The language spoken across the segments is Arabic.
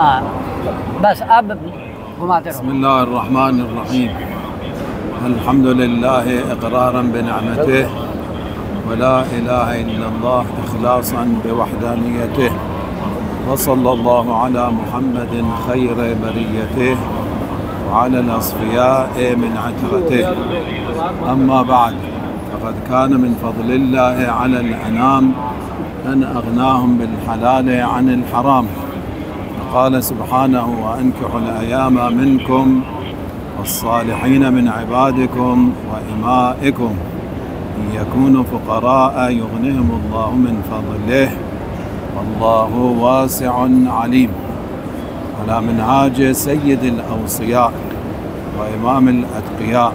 बस अब घुमाते रहो। बिस्मिल्लाहिर्रहमानिर्रहीम। अल्हम्दुलिल्लाह इक़रारन बिनिअमतिह वला इलाहा इल्लल्लाह इख़लासन बिवहदानियतिह व सल्लल्लाहु अला मुहम्मदिन खैर बरियतिह व अलल अस्फ़ियाए मिन अतरतिह। अम्मा बाद फ़क़द कान मिन फ़ज़लिल्लाहि अलल अनाम अन अग़नाहुम बिल-हलाल अनिल हराम। قال سبحانه وأنكحوا الأيام منكم والصالحين من عبادكم وإمائكم إن يكونوا فقراء يغنهم الله من فضله والله واسع عليم. على منهاج سيد الأوصياء وإمام الأتقياء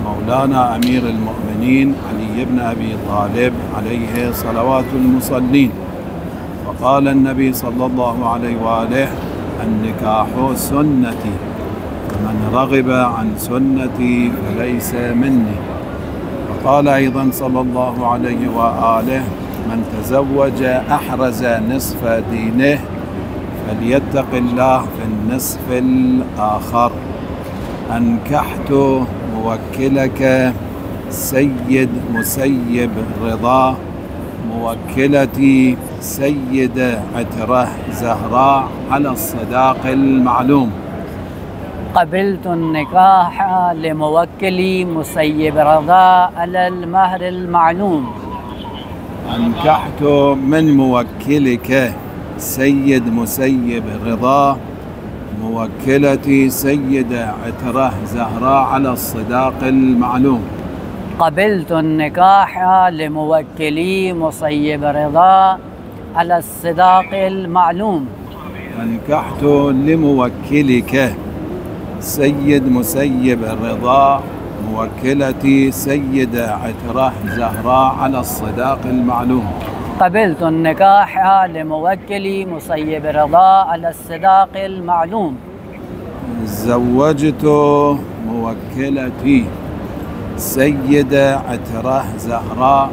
مولانا أمير المؤمنين علي بن أبي طالب عليه صلوات المصلين. وقال النبي صلى الله عليه وآله: النكاح سنتي ومن رغب عن سنتي فليس مني. وقال أيضا صلى الله عليه وآله: من تزوج أحرز نصف دينه فليتق الله في النصف الآخر. أنكحت موكلك سيد مسيب رضا موكلتي سيدة عترة زهراء على الصداق المعلوم. قبلت النكاح لموكلي مسيب رضا على المهر المعلوم. أنكحت من موكلك سيد مسيب رضا موكلتي سيدة عترة زهراء على الصداق المعلوم. قبلت النكاح لموكلي مسيب رضا على الصداق المعلوم. أنكحت لموكلك سيد مسيب الرضا موكلتي سيدة عترة زهراء على الصداق المعلوم. قبلت النكاح لموكلي مسيب رضا على الصداق المعلوم. زوجت موكلتي سيدة عترة زهراء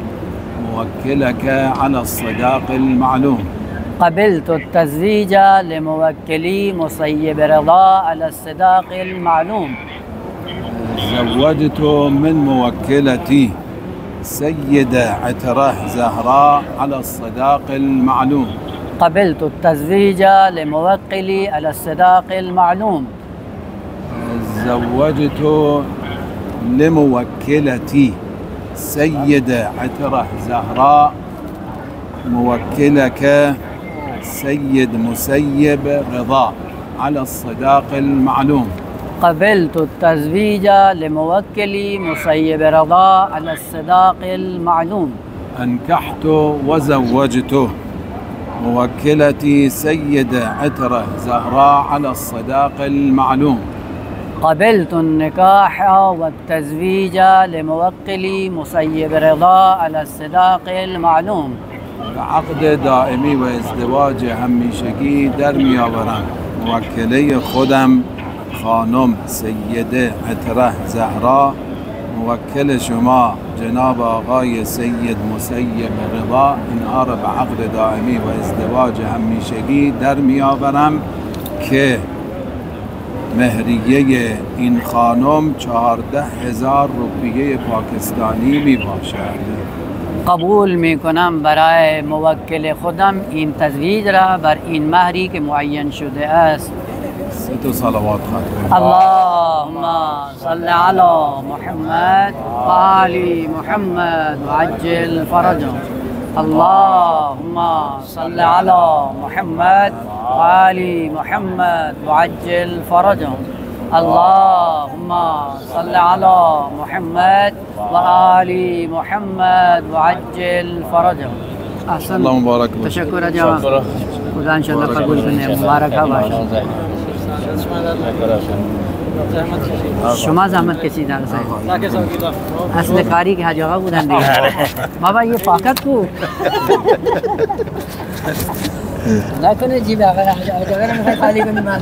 موكلك على الصداق المعلوم. قبلت التزويج لموكلي مسيب رضا على الصداق المعلوم. زوجت من موكلتي سيدة عترة زهراء على الصداق المعلوم. قبلت التزويج لموكلي على الصداق المعلوم. زوجت لموكلتي سيدة عترة زهراء موكلك سيد مسيب رضا على الصداق المعلوم. قبلت التزويج لموكلي مسيب رضا على الصداق المعلوم. أنكحت وزوجت موكلتي سيدة عترة زهراء على الصداق المعلوم. قبلت النكاح والتزويج لموكلي مسيب رضا على الصداق المعلوم. عقد دائمی و ازدواج همیشگی در میآورم. موکله خودم خانم سیده عترة زهرا، موکل شما جناب آقای سید مسیب رضا، اینها را به عقد دائمی و ازدواج همیشگی در میآورم که مهریه این خانم 14,000 روپیه پاکستانی می باشد. قبول می کنم برای موکل خودم این تزویج را بر این مهری که معین شده است. 3 صلوات خاتم. اللهم صل علی محمد و آل محمد و عجل فرجهم. اللهم صل علی محمد و آل محمد و عجل فرجهم. اللهم صل علی محمد و آل محمد و عجل فرجهم. احسن. الله مبارک باشه. تشکر جناب. خدا انشاءالله قبول کنه. مبارک باشه. شما زحمت کشیدن اصل کاری که حاج آقا بودن دیگه. بابا یه پاکت کو نکنه جیب آقا حاج آقا رو میخوای خالی کنی من